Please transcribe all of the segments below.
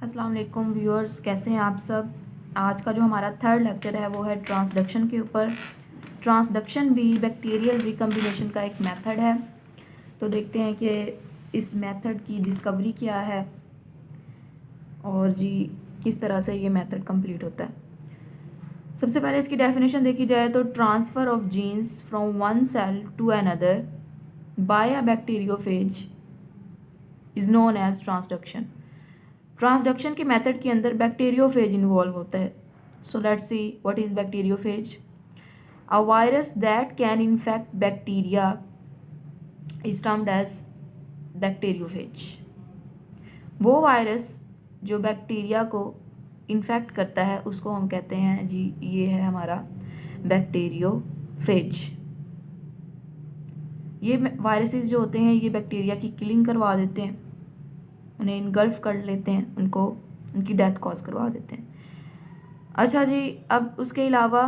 अस्सलाम वालेकुम व्यूअर्स, कैसे हैं आप सब। आज का जो हमारा थर्ड लेक्चर है वो है ट्रांसडक्शन के ऊपर। ट्रांसडक्शन भी बैक्टीरियल रिकम्बिनेशन का एक मेथड है। तो देखते हैं कि इस मेथड की डिस्कवरी क्या है और जी किस तरह से ये मेथड कंप्लीट होता है। सबसे पहले इसकी डेफिनेशन देखी जाए तो transfer of genes from one cell to another by a bacteriophage is known as transduction. Transduction के मेथड के अंदर बैक्टीरियोफेज इन्वॉल्व होता है। So let's see what is bacteriophage. A virus that can infect bacteria is termed as bacteriophage. वो virus जो bacteria को infect करता है उसको हम कहते हैं जी ये है हमारा बैक्टीरियोफेज। ये वायरसेस जो होते हैं ये बैक्टीरिया की किलिंग करवा देते हैं, उन्हें इनगल्फ कर लेते हैं, उनको उनकी डेथ कॉज करवा देते हैं। अच्छा जी, अब उसके अलावा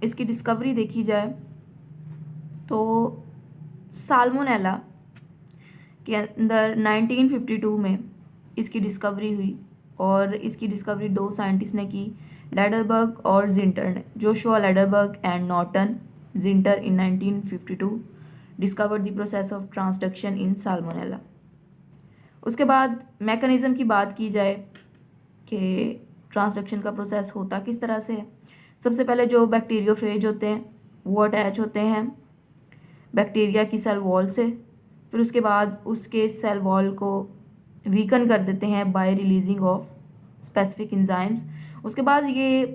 इसकी डिस्कवरी देखी जाए तो साल्मोनेला के अंदर 1952 में इसकी डिस्कवरी हुई और इसकी डिस्कवरी दो साइंटिस्ट ने की, लेडरबर्ग और जिंटर ने। Joshua Lederberg and Norton Zinder in 1952 discovered the process of transduction in salmonella. उसके बाद मैकेनिज़्म की बात की जाए कि ट्रांसडक्शन का प्रोसेस होता किस तरह से है। सबसे पहले जो बैक्टीरियोफेज होते हैं वो अटैच होते हैं बैक्टीरिया की सेल वॉल से, फिर उसके बाद उसके सेल वॉल को वीकन कर देते हैं bye releasing of specific enzymes. उसके बाद ये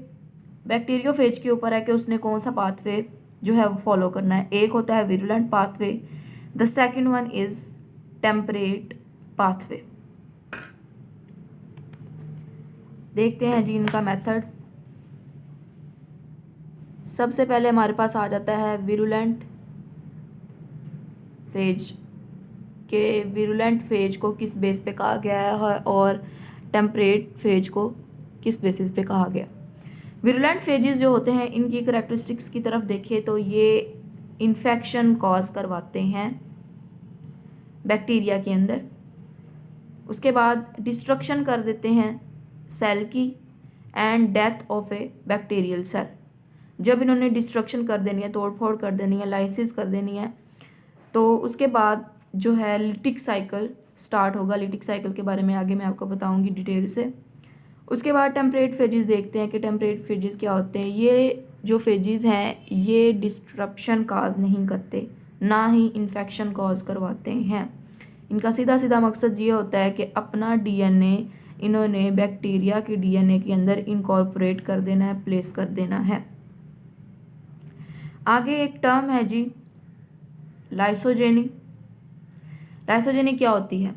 बैक्टीरियोफेज के ऊपर है कि उसने कौन सा पाथवे जो है वो फॉलो करना है। एक होता है virulent pathway, the second one is temperate pathway. देखते हैं जी इनका मेथड। सबसे पहले हमारे पास आ जाता है विरुलेंट फेज के विरुलेंट फेज को किस बेस पे कहा गया है और टेम्परेट फेज को किस बेसिस पे कहा गया। विरुलेंट फेजेस जो होते हैं इनकी करैक्टरिस्टिक्स की तरफ देखें तो ये इन्फेक्शन कॉज करवाते हैं बैक्टीरिया के अंदर। उसके बाद डिस्ट्रक्शन कर देते हैं सेल की end death of a bacterial cell. जब इन्होंने डिस्ट्रक्शन कर देनी है, तोड़ फोड़ कर देनी है, लाइसिस कर देनी है, तो उसके बाद जो है लिटिक साइकिल स्टार्ट होगा। लिटिक साइकिल के बारे में आगे मैं आपको बताऊंगी डिटेल से। उसके बाद टेम्परेट फेजेस देखते हैं कि टेम्परेट फेजेस क्या होते हैं। ये जो फेजेस हैं ये डिस्ट्रप्शन कॉज नहीं करते, ना ही इन्फेक्शन कॉज करवाते हैं। इनका सीधा सीधा मकसद ये होता है कि अपना डीएनए इन्होंने बैक्टीरिया के डीएनए के अंदर इनकॉर्पोरेट कर देना है, प्लेस कर देना है। आगे एक टर्म है जी लाइसोजेनी। लाइसोजेनी क्या होती है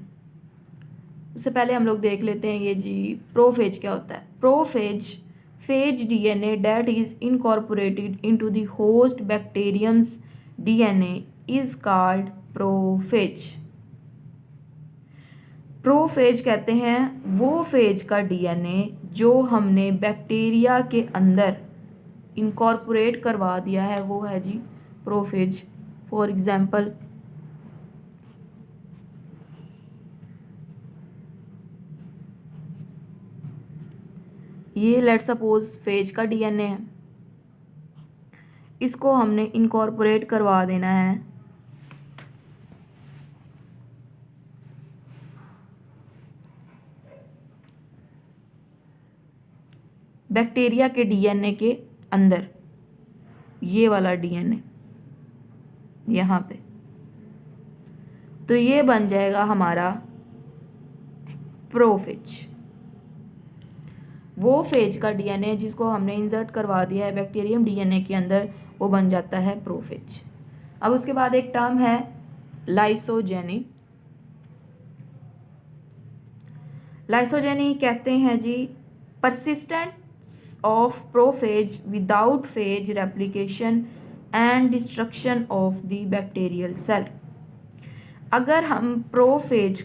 उससे पहले हम लोग देख लेते हैं ये जी प्रोफेज क्या होता है। Prophage phage DNA that is incorporated into the host bacterium's DNA is called prophage. Prophage कहते हैं वो फेज का डीएनए जो हमने बैक्टीरिया के अंदर इनकॉर्पोरेट करवा दिया है, वो है जी प्रोफेज। फॉर एग्जांपल ये लेट सपोज फेज का डीएनए है, इसको हमने इनकॉर्पोरेट करवा देना है बैक्टीरिया के डीएनए के अंदर। ये वाला डीएनए यहाँ पे, तो ये बन जाएगा हमारा प्रोफेज। वो फेज का डीएनए जिसको हमने इंसर्ट करवा दिया है बैक्टीरियम डीएनए के अंदर, वो बन जाता है प्रोफेज। अब उसके बाद एक टर्म है लाइसोजेनी। लाइसोजेनी कहते हैं जी persistence of prophage without phage replication and destruction of the bacterial cell. अगर हम प्रोफेज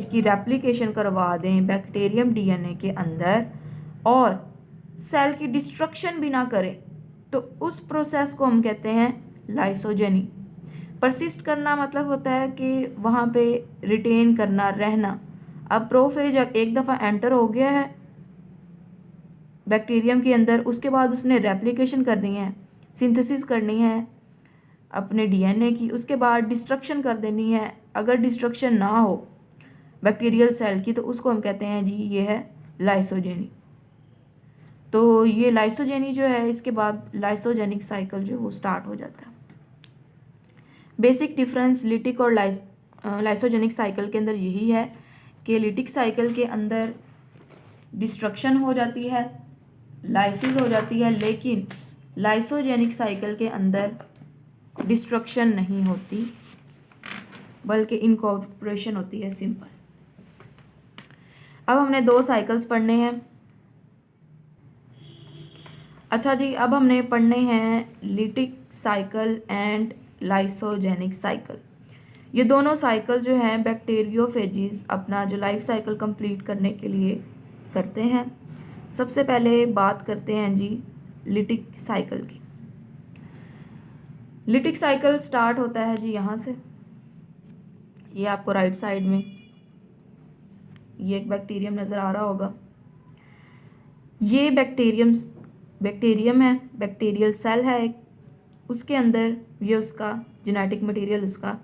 की रेप्लिकेशन करवा दें बैक्टीरियम डीएनए के अंदर और सेल की डिस्ट्रक्शन भी ना करें तो उस प्रोसेस को हम कहते हैं लाइसोजेनी। परसिस्ट करना मतलब होता है कि वहाँ पे रिटेन करना, रहना। अब प्रोफेज एक दफ़ा एंटर हो गया है बैक्टीरियम के अंदर, उसके बाद उसने रेप्लिकेशन करनी है, सिंथेसिस करनी है अपने डीएनए की, उसके बाद डिस्ट्रक्शन कर देनी है। अगर डिस्ट्रक्शन ना हो बैक्टीरियल सेल की तो उसको हम कहते हैं जी ये है लाइसोजेनी। तो ये लाइसोजेनी जो है, इसके बाद लाइसोजेनिक साइकिल जो वो स्टार्ट हो जाता है। बेसिक डिफरेंस लिटिक और लाइसोजेनिक साइकिल के अंदर यही है कि लिटिक साइकिल के अंदर डिस्ट्रक्शन हो जाती है, लाइसिस हो जाती है, लेकिन लाइसोजेनिक साइकिल के अंदर डिस्ट्रक्शन नहीं होती बल्कि इनकॉर्पोरेशन होती है, सिंपल। अब हमने 2 साइकिल्स पढ़ने हैं। अच्छा जी, अब हमने पढ़ने हैं lytic cycle and lysogenic cycle. ये दोनों साइकिल जो हैं बैक्टीरियोफेजिस अपना जो लाइफ साइकिल कंप्लीट करने के लिए करते हैं। सबसे पहले बात करते हैं जी लिटिक साइकिल की। लिटिक साइकिल स्टार्ट होता है जी यहाँ से, ये आपको राइट साइड में ये एक बैक्टीरियम नज़र आ रहा होगा। ये बैक्टीरियम है, बैक्टीरियल सेल है एक, उसके अंदर ये उसका जेनेटिक मटेरियल, उसका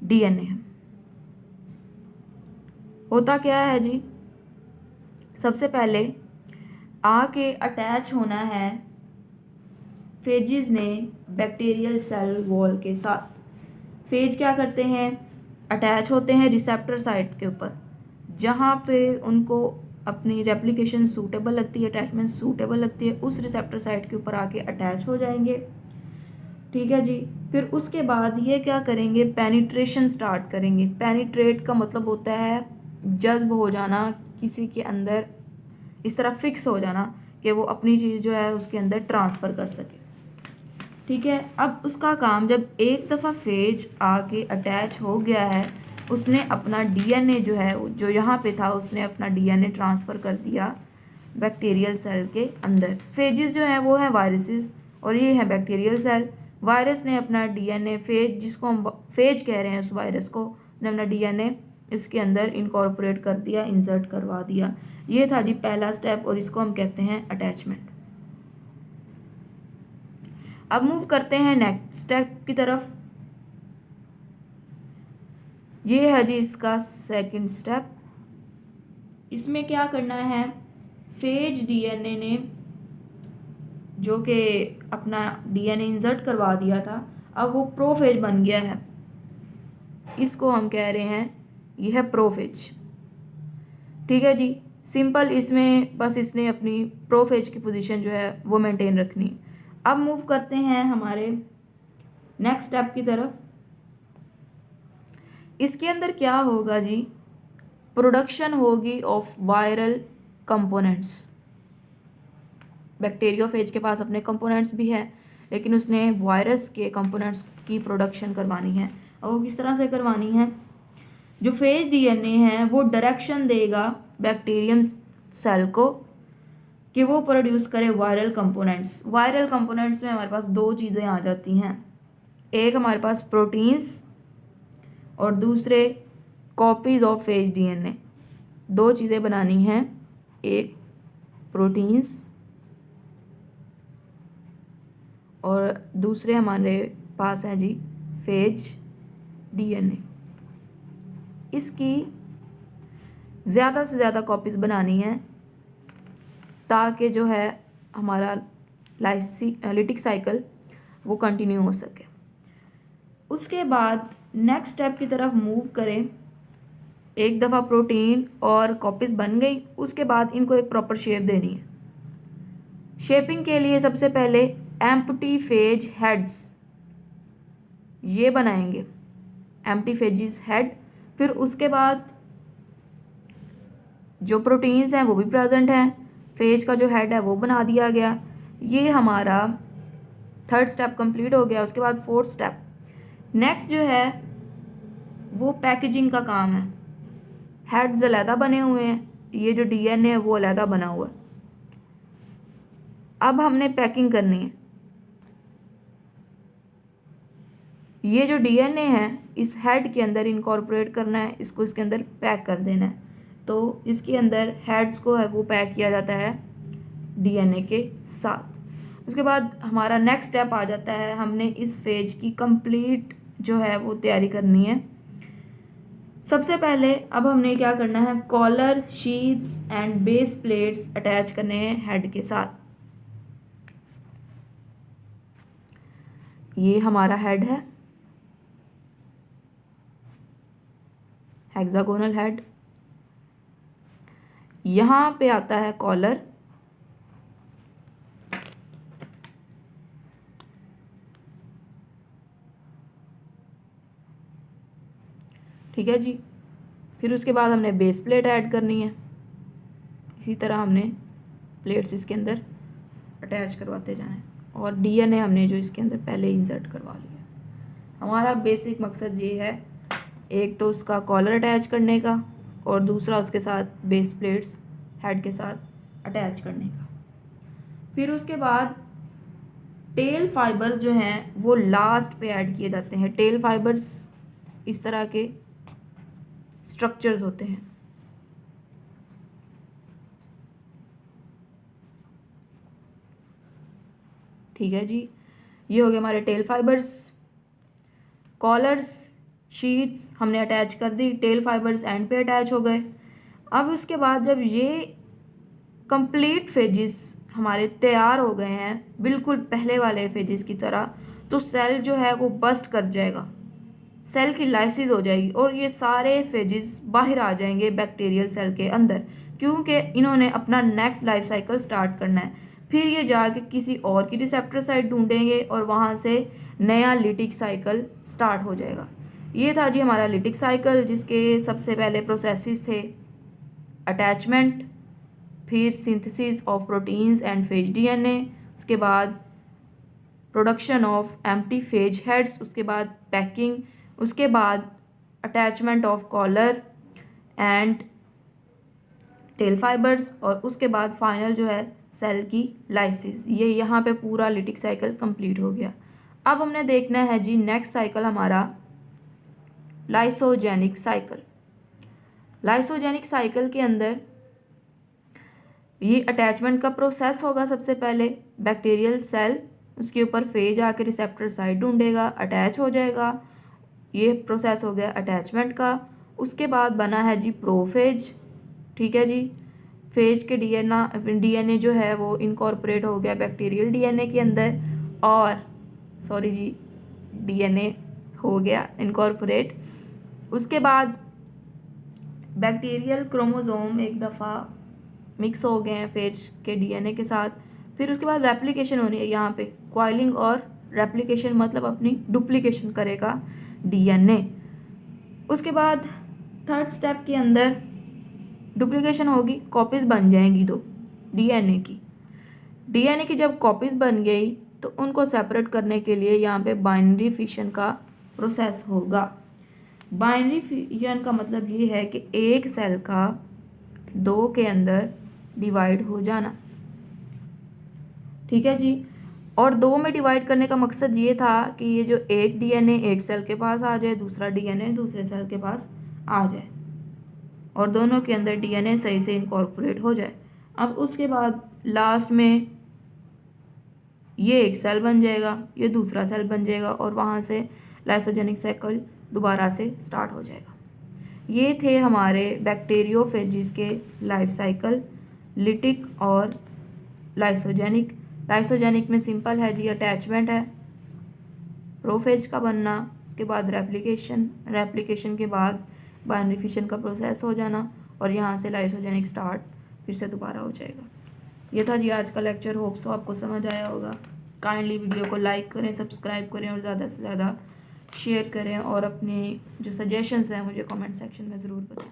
डीएनए है। होता क्या है जी, सबसे पहले आके अटैच होना है फेजिस ने बैक्टीरियल सेल वॉल के साथ। फेज क्या करते हैं, अटैच होते हैं रिसेप्टर साइट के ऊपर, जहाँ पे उनको अपनी रेप्लिकेशन सूटेबल लगती है, अटैचमेंट सूटेबल लगती है, उस रिसेप्टर साइट के ऊपर आके अटैच हो जाएंगे। ठीक है जी। फिर उसके बाद ये क्या करेंगे, पेनिट्रेशन स्टार्ट करेंगे। पेनिट्रेट का मतलब होता है जज्ब हो जाना, किसी के अंदर इस तरह फिक्स हो जाना कि वो अपनी चीज़ जो है उसके अंदर ट्रांसफ़र कर सके। ठीक है। अब उसका काम, जब एक दफ़ा फेज आके अटैच हो गया है, उसने अपना डीएनए जो है जो यहाँ पे था, उसने अपना डीएनए ट्रांसफ़र कर दिया बैक्टीरियल सेल के अंदर। फेजिस जो है वो है वायरसेस और ये है बैक्टीरियल सेल। वायरस ने अपना डीएनए, फेज जिसको हम फेज कह रहे हैं उस वायरस को, उसने अपना डीएनए इसके अंदर इनकॉर्पोरेट कर दिया, इंसर्ट करवा दिया। ये था जी पहला स्टेप और इसको हम कहते हैं अटैचमेंट। अब मूव करते हैं नेक्स्ट स्टेप की तरफ। ये है जी इसका सेकंड स्टेप। इसमें क्या करना है, फेज डीएनए ने जो कि अपना डीएनए इंसर्ट करवा दिया था, अब वो प्रोफेज बन गया है। इसको हम कह रहे हैं ये है प्रोफेज। ठीक है जी, सिंपल। इसमें बस इसने अपनी प्रोफेज की पोजीशन जो है वो मेंटेन रखनी। अब मूव करते हैं हमारे नेक्स्ट स्टेप की तरफ। इसके अंदर क्या होगा जी, प्रोडक्शन होगी ऑफ वायरल कंपोनेंट्स। बैक्टीरियोफेज के पास अपने कंपोनेंट्स भी हैं, लेकिन उसने वायरस के कंपोनेंट्स की प्रोडक्शन करवानी है। और वो किस तरह से करवानी है, जो फेज डीएनए है वो डायरेक्शन देगा बैक्टीरियम सेल को कि वो प्रोड्यूस करे वायरल कंपोनेंट्स। वायरल कंपोनेंट्स में हमारे पास 2 चीज़ें आ जाती हैं, एक हमारे पास प्रोटीन्स और दूसरे कॉपीज ऑफ फेज डीएनए। 2 चीज़ें बनानी हैं, एक प्रोटीन्स और दूसरे हमारे पास है जी फेज डीएनए। इसकी ज़्यादा से ज़्यादा कॉपीज़ बनानी है ताकि जो है हमारा लिटिक साइकिल वो कंटिन्यू हो सके। उसके बाद नेक्स्ट स्टेप की तरफ मूव करें। एक दफ़ा प्रोटीन और कॉपीज़ बन गई, उसके बाद इनको एक प्रॉपर शेप देनी है। शेपिंग के लिए सबसे पहले एम्प्टी फेज हेड्स ये बनाएंगे, एम्प्टी फेजिस हेड। फिर उसके बाद जो प्रोटीन्स हैं वो भी प्रेजेंट हैं, फेज का जो हेड है वो बना दिया गया। ये हमारा थर्ड स्टेप कंप्लीट हो गया। उसके बाद फोर्थ स्टेप नेक्स्ट जो है वो पैकेजिंग का काम है। हेड्स अलहदा बने हुए हैं, ये जो डीएनए है वो अलहदा बना हुआ है। अब हमने पैकिंग करनी है। ये जो डीएनए है इस हेड के अंदर इनकॉर्पोरेट करना है, इसको इसके अंदर पैक कर देना है। तो इसके अंदर हेड्स को है वो पैक किया जाता है डीएनए के साथ। उसके बाद हमारा नेक्स्ट स्टेप आ जाता है, हमने इस फेज की कंप्लीट जो है वो तैयारी करनी है। सबसे पहले अब हमने क्या करना है, collar, sheets and base plates attach करने हैं हेड के साथ। ये हमारा हेड है, हेक्सागोनल हेड। यहाँ पे आता है कॉलर, ठीक है जी। फिर उसके बाद हमने बेस प्लेट ऐड करनी है। इसी तरह हमने प्लेट्स इसके अंदर अटैच करवाते जाना है और डीएनए हमने जो इसके अंदर पहले इंसर्ट करवा लिया। हमारा बेसिक मकसद ये है, एक तो उसका कॉलर अटैच करने का और दूसरा उसके साथ बेस प्लेट्स हेड के साथ अटैच करने का। फिर उसके बाद टेल फाइबर्स जो हैं वो लास्ट पे ऐड किए जाते हैं। टेल फाइबर्स इस तरह के स्ट्रक्चर्स होते हैं। ठीक है जी, ये हो गए हमारे टेल फाइबर्स। कॉलर्स, शीट्स हमने अटैच कर दी, टेल फाइबर्स एंड पे अटैच हो गए। अब उसके बाद जब ये कंप्लीट फेजेस हमारे तैयार हो गए हैं बिल्कुल पहले वाले फेजेस की तरह, तो सेल जो है वो बस्ट कर जाएगा, सेल की लाइसिस हो जाएगी और ये सारे फेजेस बाहर आ जाएंगे बैक्टीरियल सेल के अंदर, क्योंकि इन्होंने अपना नेक्स्ट लाइफ साइकिल स्टार्ट करना है। फिर ये जाके किसी और की रिसेप्टर साइट ढूंढेंगे और वहाँ से नया लिटिक साइकिल स्टार्ट हो जाएगा। ये था जी हमारा लिटिक साइकिल, जिसके सबसे पहले प्रोसेसेस थे अटैचमेंट, फिर synthesis of proteins and phage DNA, उसके बाद production of empty phage heads, उसके बाद पैकिंग, उसके बाद attachment of collar and tail fibres और उसके बाद फाइनल जो है सेल की लाइसिस। ये यहाँ पे पूरा लिटिक साइकिल कंप्लीट हो गया। अब हमने देखना है जी नेक्स्ट साइकिल हमारा लाइसोजेनिक साइकिल। लाइसोजेनिक साइकिल के अंदर ये अटैचमेंट का प्रोसेस होगा। सबसे पहले बैक्टीरियल सेल उसके ऊपर फेज आके रिसेप्टर साइट ढूंढेगा, अटैच हो जाएगा। ये प्रोसेस हो गया अटैचमेंट का। उसके बाद बना है जी प्रोफेज, ठीक है जी। फेज के डीएनए जो है वो इनकॉर्पोरेट हो गया बैक्टीरियल डीएनए के अंदर, और सॉरी जी डीएनए हो गया इनकॉर्पोरेट। उसके बाद बैक्टीरियल क्रोमोसोम एक दफ़ा मिक्स हो गए हैं फेज के डीएनए के साथ। फिर उसके बाद रेप्लिकेशन होनी है, यहाँ पे क्वाइलिंग और रेप्लिकेशन मतलब अपनी डुप्लीकेशन करेगा डीएनए। उसके बाद थर्ड स्टेप के अंदर डुप्लीकेशन होगी, कॉपीज़ बन जाएंगी दो डीएनए की। डीएनए की जब कॉपीज़ बन गई तो उनको सेपरेट करने के लिए यहाँ पे बाइनरी फिशन का प्रोसेस होगा। बाइनरी फिशन का मतलब ये है कि एक सेल का दो के अंदर डिवाइड हो जाना, ठीक है जी। और दो में डिवाइड करने का मकसद ये था कि ये जो एक डीएनए एक सेल के पास आ जाए, दूसरा डीएनए दूसरे सेल के पास आ जाए और दोनों के अंदर डीएनए सही से इनकॉर्पोरेट हो जाए। अब उसके बाद लास्ट में ये एक सेल बन जाएगा, ये दूसरा सेल बन जाएगा और वहाँ से लाइसोजेनिक साइकिल दोबारा से स्टार्ट हो जाएगा। ये थे हमारे बैक्टीरियोफेजिस के लाइफ साइकिल, लिटिक और लाइसोजेनिक। लाइसोजेनिक में सिंपल है जी, अटैचमेंट है, प्रोफेज का बनना, उसके बाद रेप्लिकेशन, रेप्लिकेशन के बाद बाइनरी फिशन का प्रोसेस हो जाना और यहाँ से लाइसोजेनिक स्टार्ट फिर से दोबारा हो जाएगा। ये था जी आज का लेक्चर। होप सो आपको समझ आया होगा। काइंडली वीडियो को लाइक करें, सब्सक्राइब करें और ज़्यादा से ज़्यादा शेयर करें और अपने जो सजेशंस हैं मुझे कमेंट सेक्शन में ज़रूर बताएं।